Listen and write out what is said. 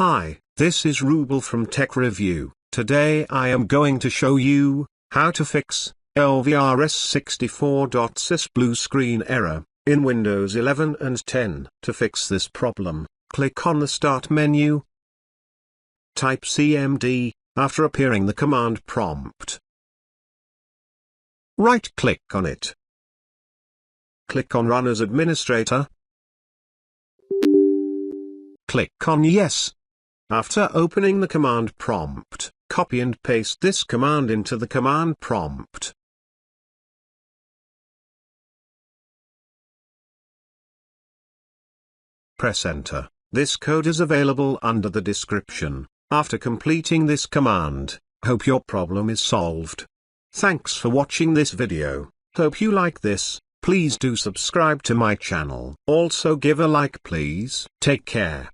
Hi, this is Ruble from Tech Review. Today I am going to show you how to fix Lvrs64.Sys blue screen error in Windows 11 and 10. To fix this problem, click on the Start menu. Type cmd after appearing the command prompt. Right-click on it. Click on Run as Administrator. Click on Yes. After opening the command prompt, copy and paste this command into the command prompt. Press Enter. This code is available under the description. After completing this command, hope your problem is solved. Thanks for watching this video. Hope you like this. Please do subscribe to my channel. Also give a like please. Take care.